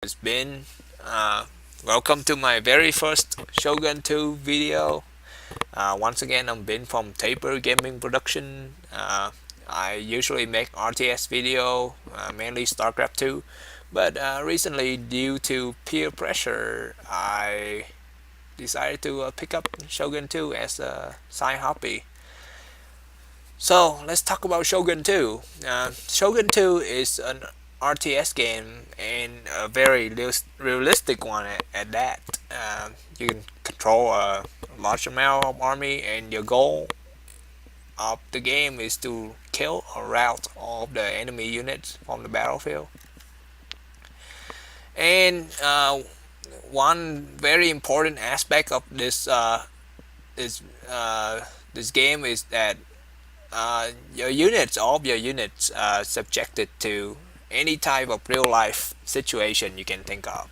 is Ben. Welcome to my very first Shogun 2 video. Once again, I'm Ben from Taper Gaming Production. I usually make RTS video, mainly StarCraft 2, but recently, due to peer pressure, I decided to pick up Shogun 2 as a side hobby. So let's talk about Shogun 2. Shogun 2 is an RTS game and a very realistic one at that. You can control a large amount of army, and your goal of the game is to kill or rout all of the enemy units from the battlefield. And one very important aspect of this this game is that all of your units are subjected to any type of real life situation you can think of.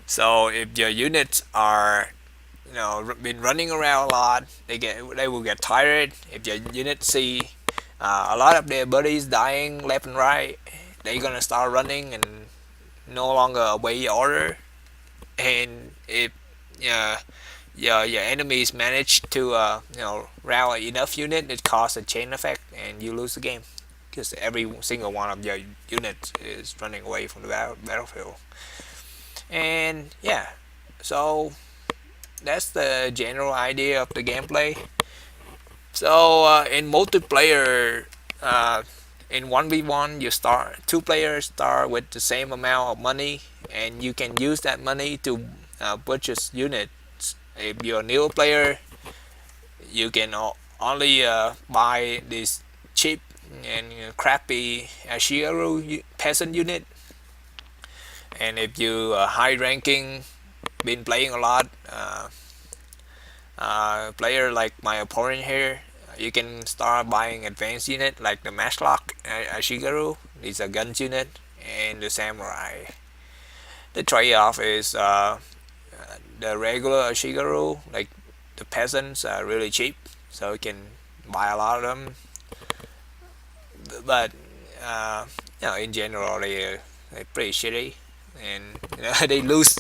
So if your units are, been running around a lot, they will get tired. If your units see a lot of their buddies dying left and right, they're gonna start running and no longer obey your order. And if uh, your enemies manage to rally enough unit, it causes a chain effect and you lose the game because every single one of your units is running away from the battlefield. And yeah, so that's the general idea of the gameplay. So in multiplayer, in 1v1, two players start with the same amount of money, and you can use that money to purchase units. If you're a new player, you can only buy this cheap and crappy Ashigaru peasant unit. And if you are high ranking, been playing a lot, player like my opponent here, you can start buying advanced unit like the Matchlock Ashigaru. These are guns unit, and the Samurai. The trade-off is the regular Ashigaru, like the peasants, are really cheap, so you can buy a lot of them. But in general, they're pretty shitty, and they lose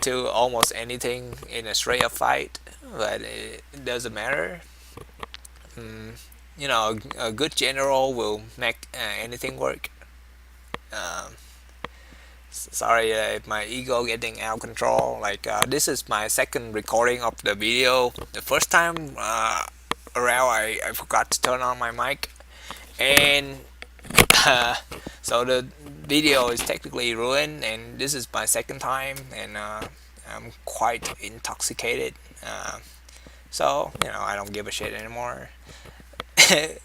to almost anything in a straight up fight. But it doesn't matter. A good general will make anything work. Sorry if my ego getting out of control. This is my second recording of the video. The first time around, I forgot to turn on my mic, and so the video is technically ruined. And this is my second time, and I'm quite intoxicated. So I don't give a shit anymore.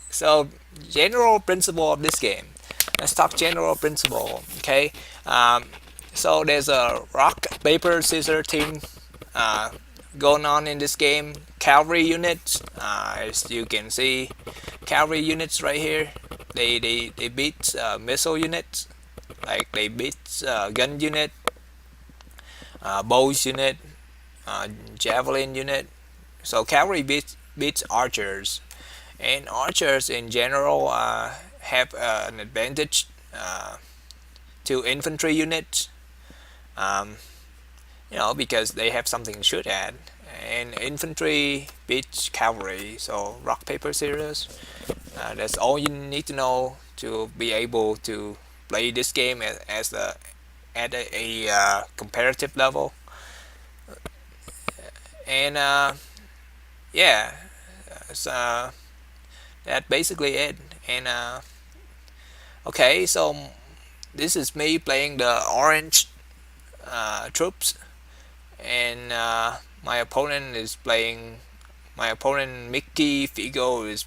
So general principle of this game. Let's talk general principle. Okay. So there's a rock paper scissors team going on in this game. Cavalry units, as you can see, cavalry units right here. They beat missile units, like they beat gun unit, bows unit, javelin unit. So cavalry beats archers, and archers in general have an advantage to infantry units, because they have something to shoot at, and infantry beats cavalry. So rock paper scissors. That's all you need to know to be able to play this game at a competitive level. And yeah, so that's basically it. And okay, so this is me playing the orange troops, and my opponent Mickey Figo is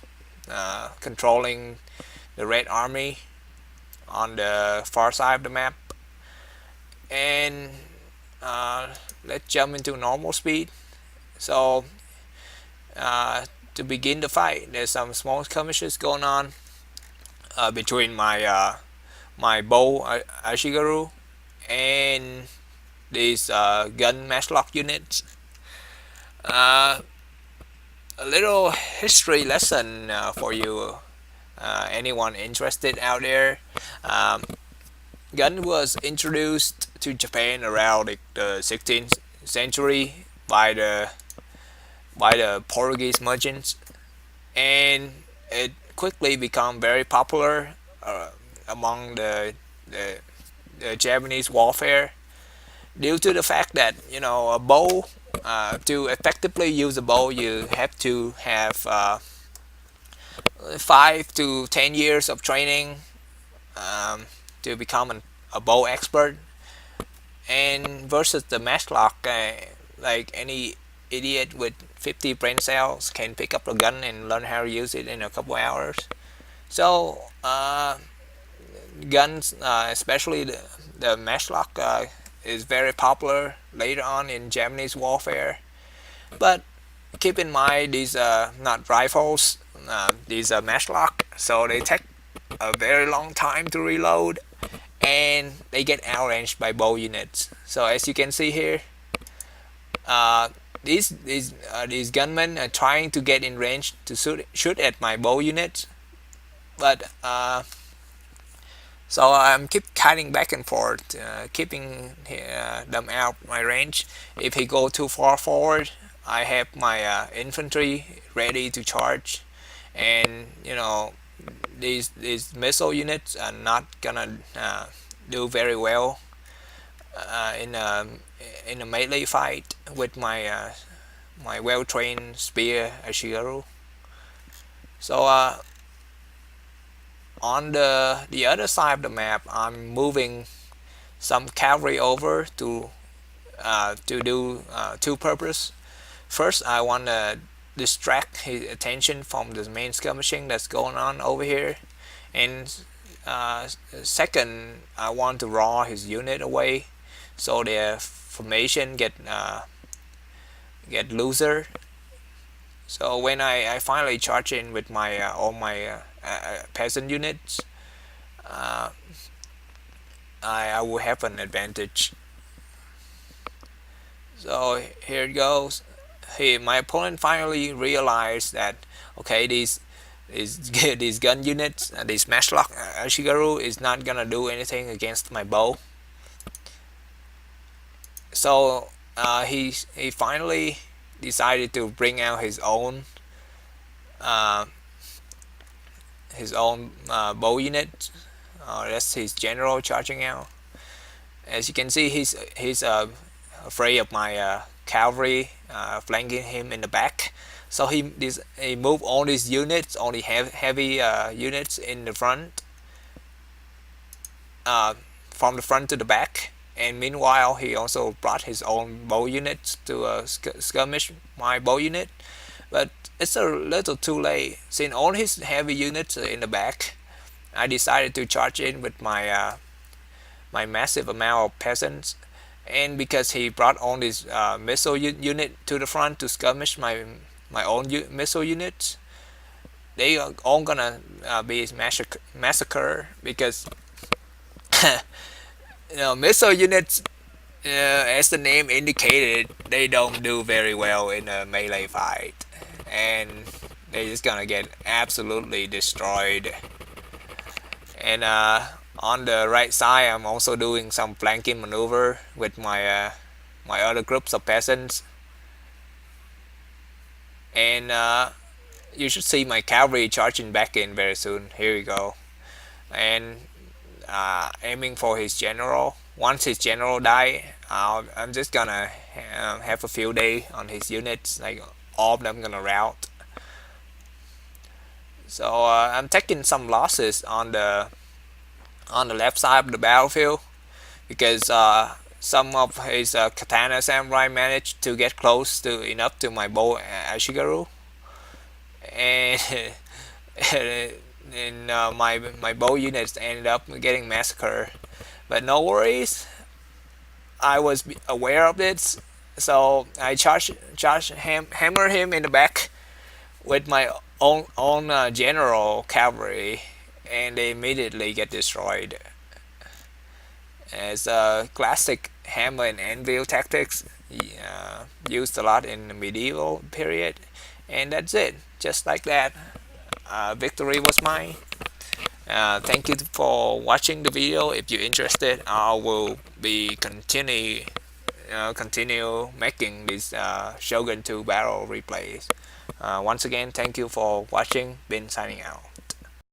controlling the red army on the far side of the map. And let's jump into normal speed. So to begin the fight, there's some small skirmishes going on between my bow Ashigaru and these gun matchlock units. A little history lesson for you, anyone interested out there. gun was introduced to Japan around like the 16th century by the Portuguese merchants, and it quickly became very popular among the the Japanese warfare due to the fact that a bow to effectively use a bow you have to have 5 to 10 years of training um, to become a bow expert, and versus the matchlock, like any idiot with 50 brain cells can pick up a gun and learn how to use it in a couple hours. So guns, especially the matchlock, is very popular later on in Japanese warfare. But keep in mind these are not rifles, these are matchlock, so they take a very long time to reload, and they get outranged by bow units. So as you can see here, uh, these gunmen are trying to get in range to shoot at my bow units, but so I'm keep cutting back and forth, keeping them out my range. If he go too far forward, I have my infantry ready to charge, and these missile units are not gonna do very well in a melee fight with my well trained spear Ashigaru. So on the other side of the map, I'm moving some cavalry over to do two purpose. First, I want to distract his attention from the main skirmishing that's going on over here, and second, I want to draw his unit away so their formation get looser. So when I finally charge in with my all my peasant units, uh, I will have an advantage. So here it goes. My opponent finally realized that okay, these gun units, these matchlock Ashigaru is not gonna do anything against my bow. So he finally decided to bring out uh, his own bow unit. That's his general charging out. As you can see, he's afraid of my cavalry flanking him in the back. So he moved all these units, all the heavy units in the front, uh, from the front to the back. And meanwhile, he also brought his own bow units to skirmish my bow unit. But it's a little too late. Since all his heavy units are in the back, I decided to charge in with my massive amount of peasants. And because he brought all these missile unit to the front to skirmish my own missile units, they are all gonna be massacred because missile units, as the name indicated, they don't do very well in a melee fight, and they're just gonna get absolutely destroyed. And on the right side, I'm also doing some flanking maneuver with my other groups of peasants, and you should see my cavalry charging back in very soon. Here we go, and aiming for his general. Once his general die, I'm just gonna have a field day on his units. Like all of them gonna rout. So I'm taking some losses on the left side of the battlefield because some of his katana samurai managed to get close to enough to my bow Ashigaru, and and my bow units ended up getting massacred. But no worries, I was aware of this, so I hammer him in the back with my own general cavalry, and they immediately get destroyed. As a classic hammer and anvil tactics used a lot in the medieval period, and that's it. Just like that, victory was mine. Thank you for watching the video. If you're interested, I will be continue making these Shogun 2 battle replays. Once again, thank you for watching. Been signing out.